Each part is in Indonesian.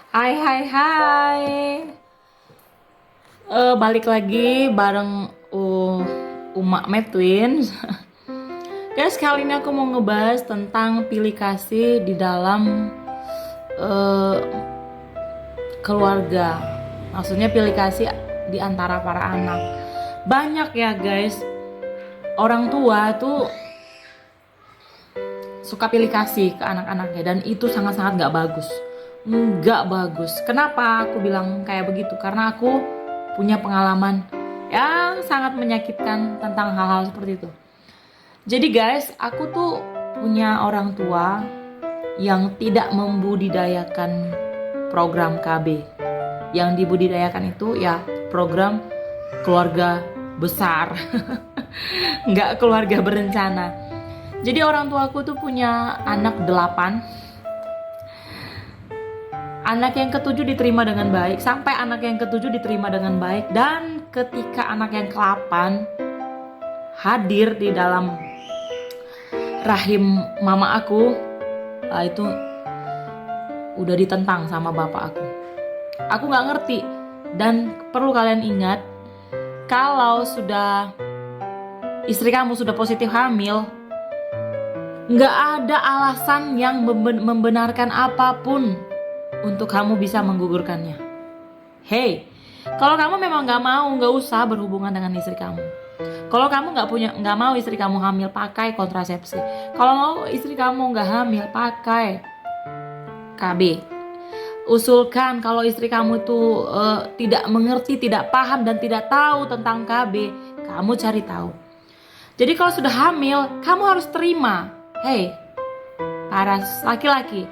Hai hai hai. Balik lagi bareng Uma Twins. Guys, kali ini aku mau ngebahas tentang pilih kasih di dalam uh, keluarga. Maksudnya pilih kasih di antara para anak. Banyak ya guys, orang tua tuh suka pilih kasih ke anak-anaknya dan itu sangat-sangat gak bagus. Nggak bagus. Kenapa aku bilang kayak begitu? Karena aku punya pengalaman yang sangat menyakitkan tentang hal-hal seperti itu. Jadi guys, aku tuh punya orang tua yang tidak membudidayakan program KB. Yang dibudidayakan itu ya program keluarga besar. Nggak keluarga berencana. Jadi orang tua aku tuh punya anak 8. Anak yang ketujuh diterima dengan baik, sampai anak yang ketujuh diterima dengan baik, dan ketika anak yang ke-8 hadir di dalam rahim mama aku, itu udah ditentang sama bapak aku. Aku nggak ngerti, dan perlu kalian ingat, kalau sudah istri kamu sudah positif hamil, nggak ada alasan yang membenarkan apapun untuk kamu bisa menggugurkannya. Hey, kalau kamu memang nggak mau, nggak usah berhubungan dengan istri kamu. Kalau kamu nggak mau istri kamu hamil, pakai kontrasepsi. Kalau mau istri kamu nggak hamil, pakai KB. Usulkan kalau istri kamu itu tidak mengerti, tidak paham dan tidak tahu tentang KB, kamu cari tahu. Jadi kalau sudah hamil, kamu harus terima. Hey, para laki-laki,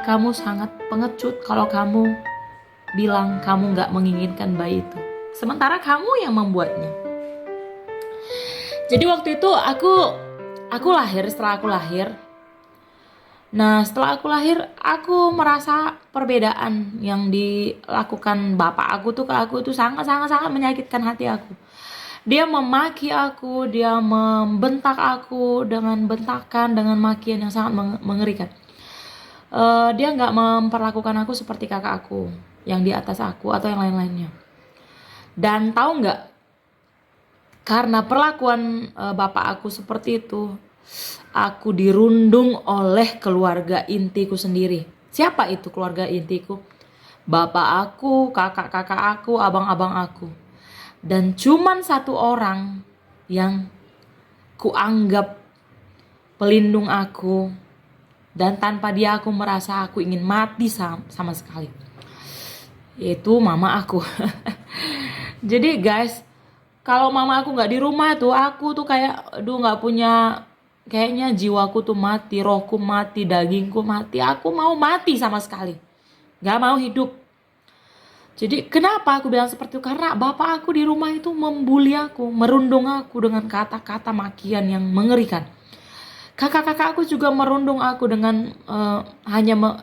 kamu sangat pengecut kalau kamu bilang kamu gak menginginkan bayi itu. Sementara kamu yang membuatnya. Jadi waktu itu aku lahir, setelah aku lahir. Nah setelah aku lahir, aku merasa perbedaan yang dilakukan bapak aku tuh ke aku tuh sangat menyakitkan hati aku. Dia memaki aku, dia membentak aku dengan bentakan, dengan makian yang sangat mengerikan. Dia nggak memperlakukan aku seperti kakak aku yang di atas aku atau yang lain-lainnya. Dan tahu nggak, karena perlakuan bapak aku seperti itu, aku dirundung oleh keluarga intiku sendiri. Siapa itu keluarga intiku? Bapak aku, kakak-kakak aku, abang-abang aku. Dan cuman satu orang yang kuanggap pelindung aku, dan tanpa dia aku merasa aku ingin mati sama sekali, yaitu mama aku. Jadi guys, kalau mama aku nggak di rumah tuh, aku tuh kayak aduh nggak punya, kayaknya jiwaku tuh mati, rohku mati, dagingku mati, aku mau mati sama sekali, nggak mau hidup. Jadi kenapa aku bilang seperti itu? Karena bapak aku di rumah itu membuli aku, merundung aku dengan kata-kata makian yang mengerikan. Kakak-kakak aku juga merundung aku dengan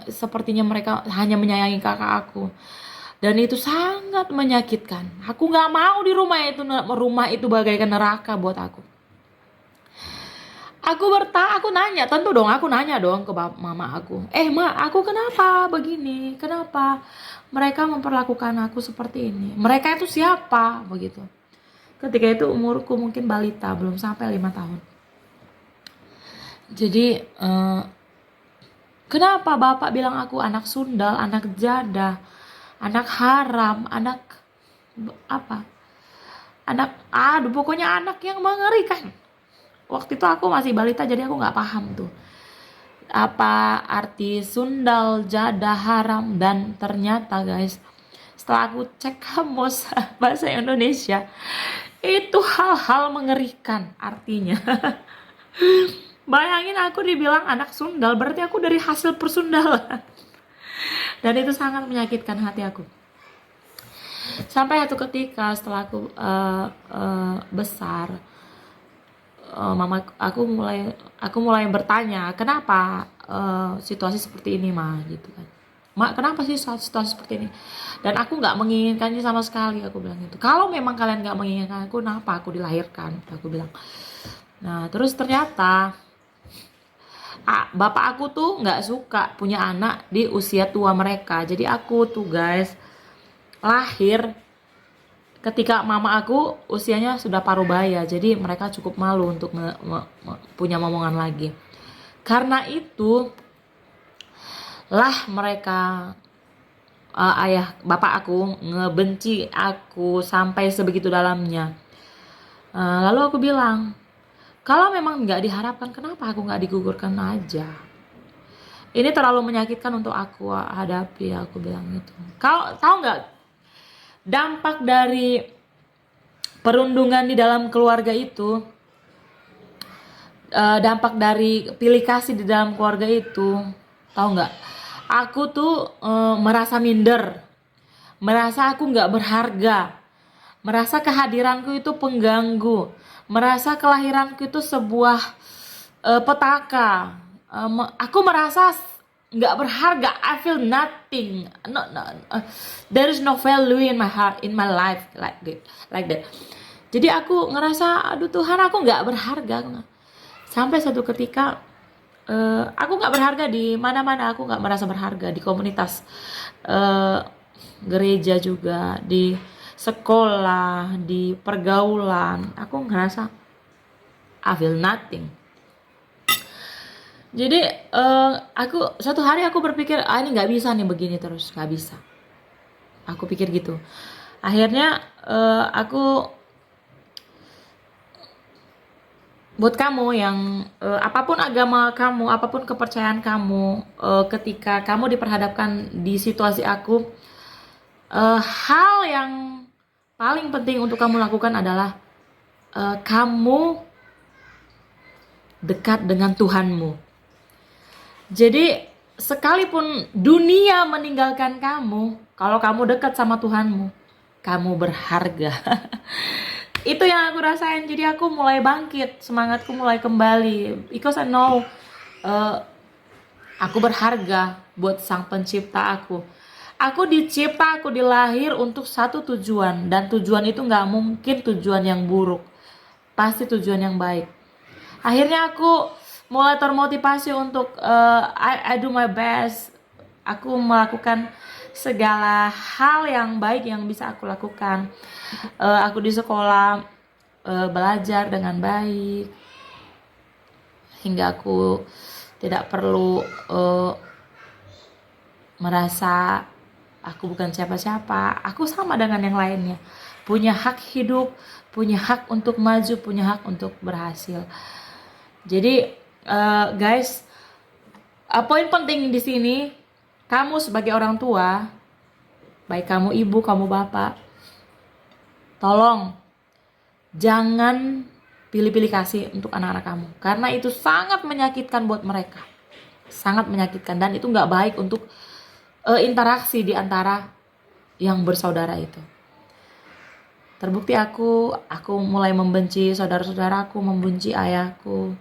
sepertinya mereka hanya menyayangi kakak aku. Dan itu sangat menyakitkan. Aku nggak mau di rumah itu bagaikan neraka buat aku. Aku nanya, tentu dong aku nanya dong ke mama aku. Ma, aku kenapa begini? Kenapa mereka memperlakukan aku seperti ini? Mereka itu siapa? Begitu. Ketika itu umurku mungkin balita, belum sampai 5 tahun. Jadi kenapa bapak bilang aku anak sundal, anak jadah, anak haram, anak apa? Pokoknya anak yang mengerikan. Waktu itu aku masih balita, jadi aku nggak paham tuh apa arti sundal, jadah, haram. Dan ternyata guys, setelah aku cek kamus bahasa Indonesia, itu hal-hal mengerikan artinya. Bayangin aku dibilang anak sundal, berarti aku dari hasil persundalan. Dan itu sangat menyakitkan hati aku. Sampai satu ketika setelah aku besar, mama aku mulai bertanya, kenapa situasi seperti ini, Ma, gitu kan. Ma, kenapa sih situasi seperti ini? Dan aku nggak menginginkannya sama sekali, aku bilang gitu. Kalau memang kalian nggak menginginkan aku, kenapa aku dilahirkan? Aku bilang. Nah, terus ternyata Bapak aku tuh nggak suka punya anak di usia tua mereka. Jadi aku tuh guys lahir ketika mama aku usianya sudah paruh baya. Jadi mereka cukup malu untuk punya momongan lagi. Karena itu lah mereka ayah bapak aku ngebenci aku sampai sebegitu dalamnya. Lalu aku bilang, kalau memang nggak diharapkan, kenapa aku nggak digugurkan aja? Ini terlalu menyakitkan untuk aku hadapi, aku bilang gitu. Kau tahu nggak dampak dari perundungan di dalam keluarga itu? Dampak dari pilih kasih di dalam keluarga itu, tahu nggak? Aku tuh merasa minder, merasa aku nggak berharga, merasa kehadiranku itu pengganggu, merasa kelahiranku itu sebuah petaka. Aku merasa nggak berharga. I feel nothing. There is no value in my heart, in my life like that. Jadi aku ngerasa, aduh Tuhan, aku nggak berharga. Sampai satu ketika aku nggak berharga di mana-mana. Aku nggak merasa berharga di komunitas gereja juga, di sekolah, di pergaulan. Aku ngerasa I feel nothing. Jadi aku satu hari aku berpikir, ini nggak bisa nih begini terus, nggak bisa. Aku pikir gitu. Akhirnya aku buat kamu yang apapun agama kamu, apapun kepercayaan kamu, ketika kamu diperhadapkan di situasi aku, hal yang paling penting untuk kamu lakukan adalah kamu dekat dengan Tuhanmu. Jadi sekalipun dunia meninggalkan kamu, kalau kamu dekat sama Tuhanmu, kamu berharga. Itu yang aku rasain. Jadi aku mulai bangkit, semangatku mulai kembali. Because I know aku berharga buat Sang Pencipta aku. Aku dicipta, aku dilahir untuk satu tujuan. Dan tujuan itu gak mungkin tujuan yang buruk, pasti tujuan yang baik. Akhirnya aku mulai termotivasi untuk I do my best. Aku melakukan segala hal yang baik yang bisa aku lakukan. Aku di sekolah belajar dengan baik, hingga aku tidak perlu merasa aku bukan siapa-siapa. Aku sama dengan yang lainnya, punya hak hidup, punya hak untuk maju, punya hak untuk berhasil. Jadi guys, poin penting di sini, kamu sebagai orang tua, baik kamu ibu, kamu bapak, tolong jangan pilih-pilih kasih untuk anak-anak kamu, karena itu sangat menyakitkan buat mereka, sangat menyakitkan, dan itu nggak baik untuk interaksi di antara yang bersaudara itu. Terbukti aku mulai membenci saudara-saudaraku, membenci ayahku,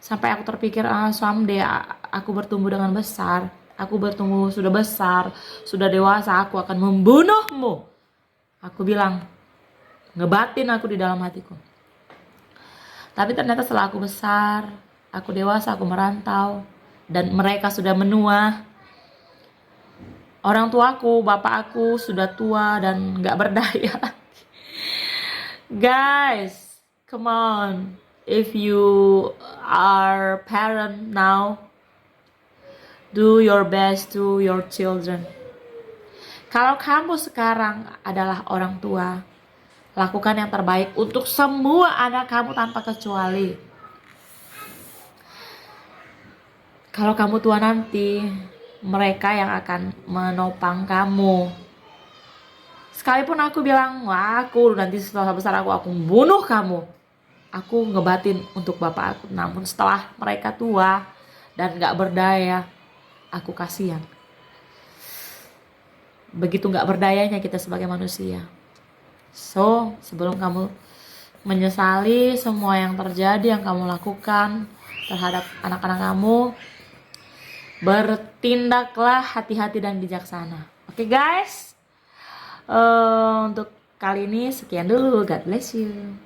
sampai aku terpikir, someday aku bertumbuh dengan besar, aku bertumbuh sudah besar, sudah dewasa, aku akan membunuhmu. Aku bilang, ngebatin aku di dalam hatiku. Tapi ternyata setelah aku besar, aku dewasa, aku merantau, dan mereka sudah menua. Orang tuaku, bapak aku sudah tua dan gak berdaya. Guys, come on. If you are parent now, do your best to your children. Kalau kamu sekarang adalah orang tua, lakukan yang terbaik untuk semua anak kamu tanpa kecuali. Kalau kamu tua nanti, mereka yang akan menopang kamu. Sekalipun aku bilang, wah aku nanti setelah besar aku bunuh kamu, aku ngebatin untuk bapak aku. Namun setelah mereka tua dan gak berdaya, aku kasihan. Begitu gak berdayanya kita sebagai manusia. So, sebelum kamu menyesali semua yang terjadi, yang kamu lakukan terhadap anak-anak kamu, bertindaklah hati-hati dan bijaksana. Oke guys, untuk kali ini sekian dulu. God bless you.